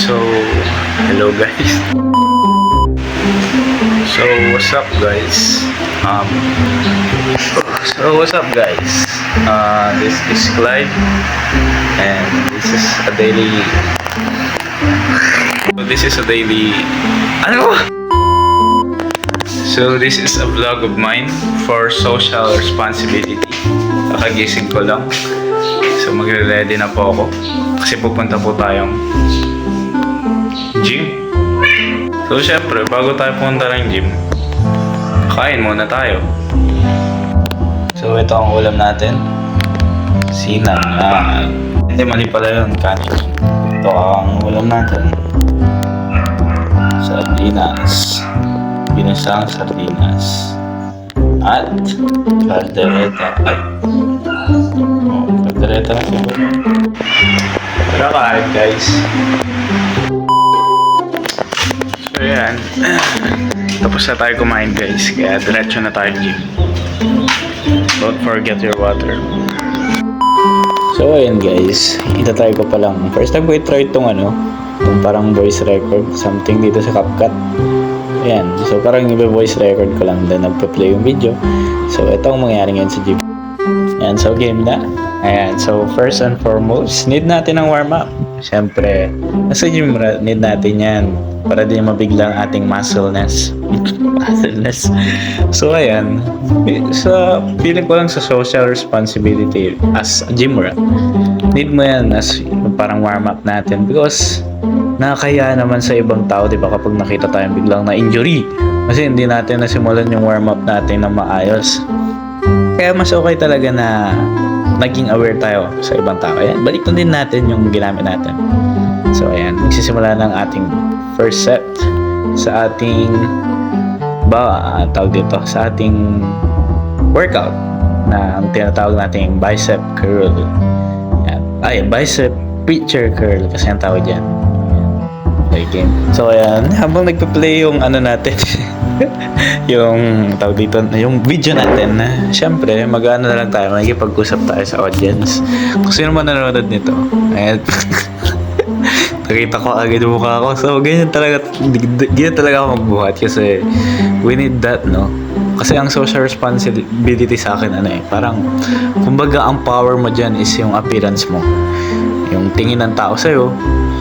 So, hello guys. So, what's up guys? This is Clyde, and this is a daily. Ano? So, this is a vlog of mine for social responsibility. Kakagising ko lang. So, magre-ready na po ako. Kasi pupunta po tayong gym. So, syempre, bago tayo pumunta ng gym, kain muna tayo. So, ito ang ulam natin. Sinang. Hindi, mali pala yun. Kanin. Ito ang ulam natin. Sardinas. Ginisang sardinas. At kaldereta. Ay. Kaldereta na siguro. Tara kain guys. So yan. Tapos na tayo kumain guys. Kaya diretso na tayo gym. Don't forget your water. So ayan guys. Itatry ko pa lang. First time ko i-try itong itong parang voice record. Something dito sa CapCut. Ayan. So parang i-voice record ko lang. Then nagpa-play yung video. So ito ang mangyari ngayon sa gym. Ayan. So game na. Ayan. So first and foremost, need natin ng warm up. Siyempre, nasa gym need natin yan. Para di mabiglang ating muscleness. So ayan. Sa feeling ko lang sa social responsibility as a gym rat, need mo yan as parang warm up natin. Because nakakaya naman sa ibang tao, di ba, kapag nakita tayong biglang na injury. Kasi hindi natin nasimulan yung warm up natin na maayos. Kaya mas okay talaga na naging aware tayo sa ibang tao. Ayan, balik na din natin yung ginamit natin. So ayan, magsisimula ng ating first set sa ating sa ating workout na ang tinatawag nating bicep curl. Ayan. Ay, bicep preacher curl kasi ang tawag dyan. Okay. So ayan, habang nagpa-play yung natin yung tawag dito, yung video natin, syempre mag-ano na lang tayo, magkipag-usap tayo sa audience kung sino man nanonood nito. Ayan. Nakita ko agad yung mukha ko. So ganyan talaga ako magbuhat kasi we need that, no? Kasi ang social responsibility sa akin parang kumbaga ang power mo dyan is yung appearance mo, yung tingin ng tao sa'yo.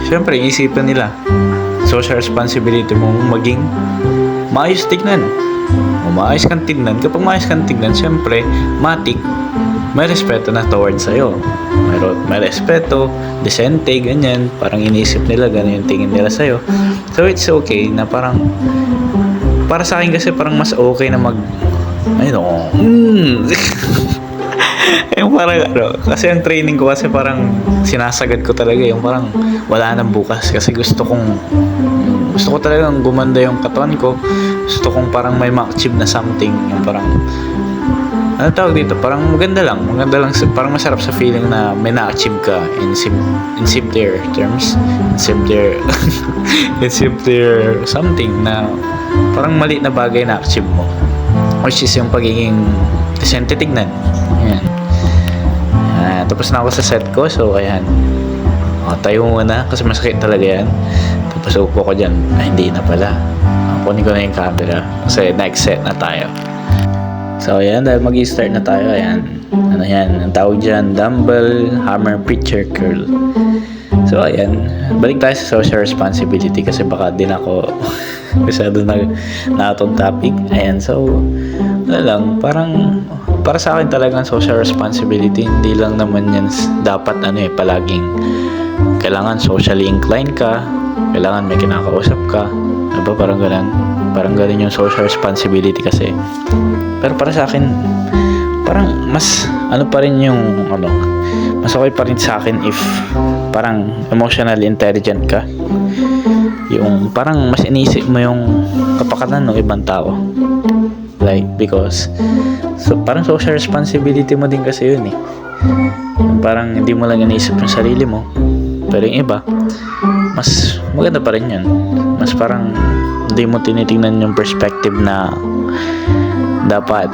Syempre isipin nila social responsibility mo maging maayos tignan. Maayos kang tignan. Kapag maayos kang tignan, syempre matik may respeto na towards sa'yo. May respeto, decente, ganyan. Parang iniisip nila, ganyan yung tingin nila sa'yo. So it's okay na parang, para sa akin kasi parang mas okay na yung parang kasi ang training ko kasi parang sinasagad ko talaga yung parang wala nang bukas kasi gusto ko talagang gumanda yung katawan ko. Gusto kong parang may ma-achieve na something, yung parang tawag dito, parang maganda lang parang masarap sa feeling na may na-achieve ka in simpler terms, in simpler something na parang maliit na bagay na achieve mo, which is yung pagiging decente tignan. Ayan. Tapos na ako sa set ko, so ayan, tayo muna kasi masakit talaga yan. Tapos upo ko dyan, hindi na pala, kunin ko na yung camera kasi next set na tayo. So ayan, dahil mag-i-start na tayo, ayan, ang tawag dyan, dumbbell hammer preacher curl. So ayan, balik tayo sa social responsibility kasi baka din ako masyado na out of topic. Ayan, so parang para sa akin talagang social responsibility, hindi lang naman yan dapat palaging kailangan socially inclined ka, kailangan may kinakausap ka, diba, parang ganun yung social responsibility kasi. Pero para sa akin, parang mas pa rin yung mas okay pa rin sa akin if parang emotionally intelligent ka, yung parang mas iniisip mo yung kapakanan ng ibang tao, like, because parang social responsibility mo din kasi yun parang hindi mo lang iniisip yung sarili mo, pero yung iba mas maganda pa rin yun. Mas parang hindi mo tinitingnan yung perspective na dapat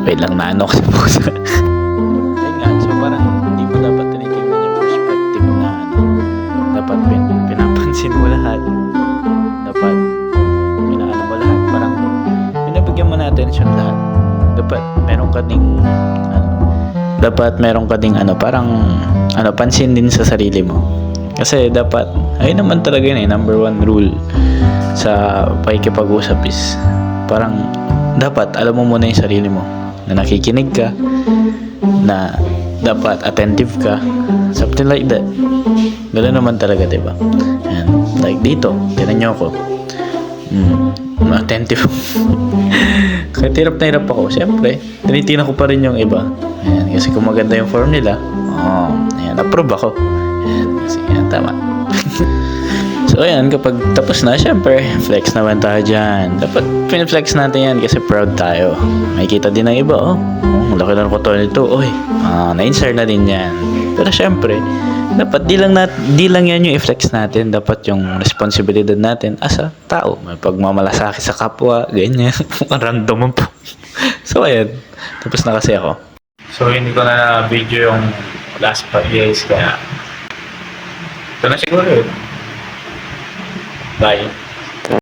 wait lang na kasi pusa. Ayun nga, so parang hindi mo dapat tinitingnan yung perspective na dapat pinapansin mo lahat. Dapat inaano mo lahat. Parang binibigyan mo na attention lahat. Dapat meron ka ding parang pansin din sa sarili mo. Kasi dapat, ayun naman talaga yun number one rule sa pakikipag-usap is parang dapat alam mo muna yung sarili mo na nakikinig ka, na dapat attentive ka, something like that. Ganoon naman talaga, diba? And like dito, tinan nyo ako, attentive. Kahit hirap na hirap ako, syempre tinitingnan ko pa rin yung iba. Ayan, kasi kung maganda yung form nila, ayan, approve ako. Ayan, kasi yan, tama. So ayan, kapag tapos na, syempre flex naman tayo dyan. Dapat pinflex natin yan kasi proud tayo. May kita din ng iba, laki na ko to nito, na-insert na din yan. Pero syempre, dapat di lang yan yung i-flex natin. Dapat yung responsibilidad natin as a tao. May pagmamalasakit sa kapwa, ganyan. Random po. So ayan, tapos na kasi ako. So hindi ko na video yung last 5 years, kaya ito na siguro yun. Bye.